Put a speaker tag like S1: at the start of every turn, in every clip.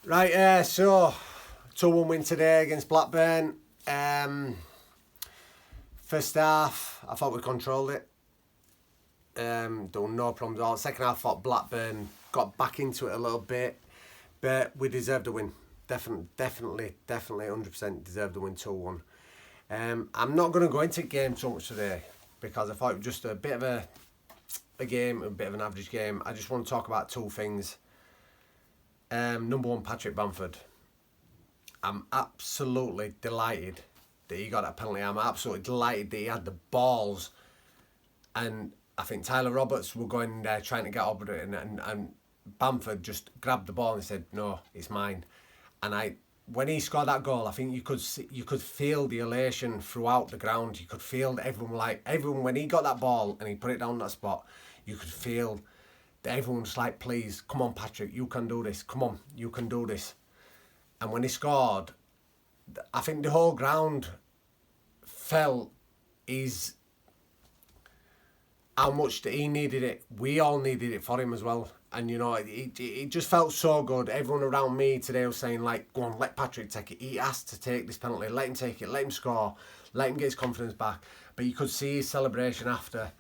S1: Right, so 2-1 win today against Blackburn. First half, I thought we controlled it. Done no problems at all. Second half, I thought Blackburn got back into it a little bit, but we deserved a win. Definitely, 100% deserved the win 2-1. I'm not going to go into the game so much today because I thought it was just a bit of a game, a bit of an average game. I just want to talk about two things. Number one, Patrick Bamford. I'm absolutely delighted that he got that penalty. I'm absolutely delighted that he had the balls. And I think Tyler Roberts were going in there trying to get over it, and Bamford just grabbed the ball and said, "No, it's mine." And when he scored that goal, I think you could feel the elation throughout the ground. You could feel that everyone when he got that ball and he put it down that spot, you could feel that everyone was like, "Please, come on, Patrick, you can do this. Come on, you can do this." And when he scored, I think the whole ground felt how much that he needed it. We all needed it for him as well. And, you know, it just felt so good. Everyone around me today was saying, like, go on, let Patrick take it. He has to take this penalty. Let him take it. Let him score. Let him get his confidence back. But you could see his celebration after.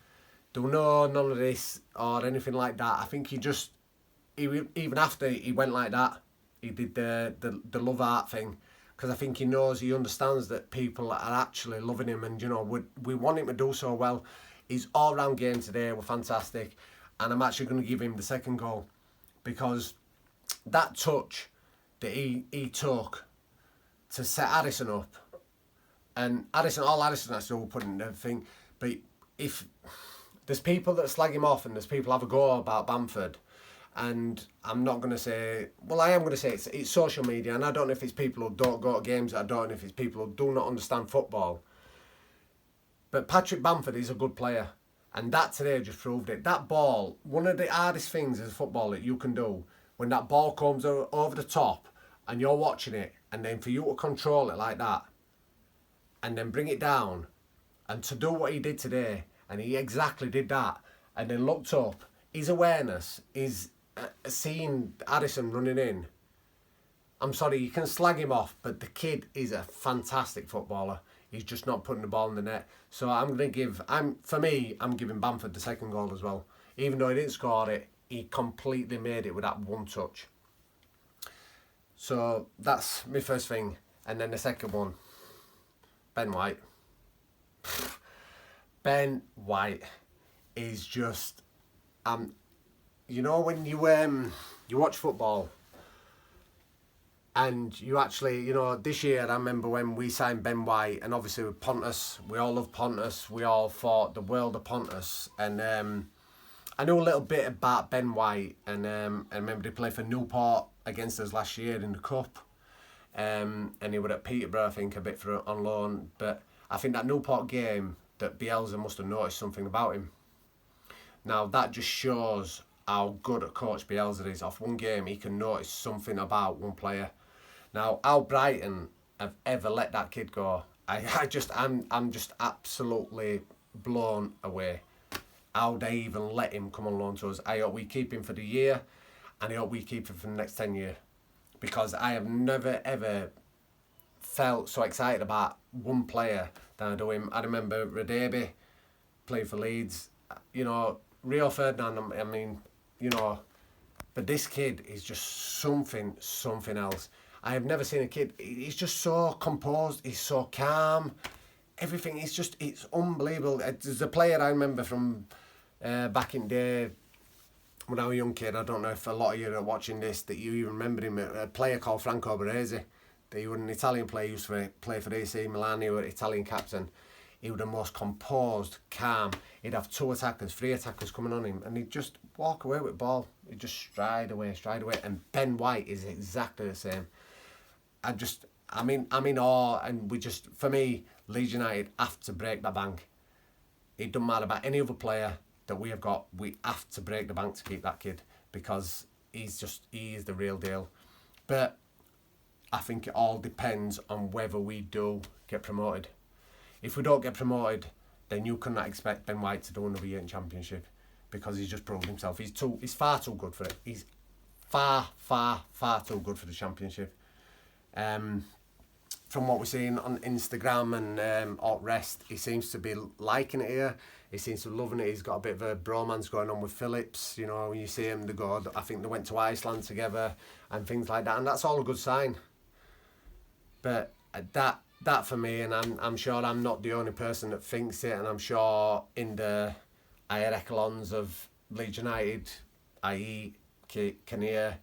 S1: There was none of this or anything like that. I think even after he went like that, he did the love art thing. Because I think he understands that people are actually loving him. And, you know, we want him to do so well. His all-round game today were fantastic. And I'm actually going to give him the second goal. Because that touch that he took to set Addison up. And all Addison has to do put in the thing. But if there's people that slag him off and there's people have a go about Bamford. And I'm not going to say... Well, I am going to say it's social media. And I don't know if it's people who don't go to games. I don't know if it's people who do not understand football. But Patrick Bamford is a good player. And that today just proved it. That ball, one of the hardest things as a footballer that you can do, when that ball comes over the top and you're watching it, and then for you to control it like that, and then bring it down, and to do what he did today, and he exactly did that, and then looked up, his awareness is seeing Addison running in. I'm sorry, you can slag him off, but the kid is a fantastic footballer. He's just not putting the ball in the net. So I'm giving Bamford the second goal as well. Even though he didn't score it, he completely made it with that one touch. So that's my first thing. And then the second one, Ben White. Ben White is just, you know, when you watch football, and you actually, you know, this year I remember when we signed Ben White, and obviously with Pontus, we all love Pontus, we all thought the world of Pontus, and I knew a little bit about Ben White, and I remember he played for Newport against us last year in the Cup, and he was at Peterborough, I think, a bit on loan, but I think that Newport game, that Bielsa must have noticed something about him. Now that just shows how good a coach Bielsa is. Off one game, he can notice something about one player. Now, how Brighton have ever let that kid go, I'm just absolutely blown away. How they even let him come on loan to us. I hope we keep him for the year, and I hope we keep him for the next 10 years. Because I have never, ever felt so excited about one player than I do him. I remember Radebe playing for Leeds. You know, Rio Ferdinand, I mean, you know, but this kid is just something else. I have never seen a kid, he's just so composed, he's so calm, everything, it's unbelievable. There's a player I remember from back in the day, when I was a young kid, I don't know if a lot of you are watching this, that you even remember him, a player called Franco Baresi. He was an Italian player, he used to play for AC Milan, he was an Italian captain. He was the most composed, calm. He'd have 2 attackers, 3 attackers coming on him, and he'd just walk away with the ball. He'd just stride away. And Ben White is exactly the same. I'm in awe, and for me, Leeds United have to break the bank. It doesn't matter about any other player that we have got. We have to break the bank to keep that kid, because he is the real deal. But I think it all depends on whether we do get promoted. If we don't get promoted, then you cannot expect Ben White to do another year in Championship, because he's just proved himself. He's far too good for it. He's far, far, far too good for the Championship. From what we're seeing on Instagram and all rest, he seems to be liking it here. He seems to be loving it. He's got a bit of a bromance going on with Phillips. You know, when you see him, I think they went to Iceland together and things like that, and that's all a good sign. But that for me, and I'm sure I'm not the only person that thinks it, and I'm sure in the higher echelons of Leeds United, i.e. Conor,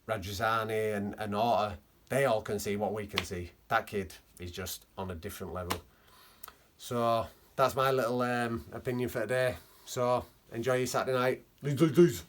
S1: Rajazani and Orta, they all can see what we can see. That kid is just on a different level. So that's my little opinion for today. So enjoy your Saturday night. Leeds.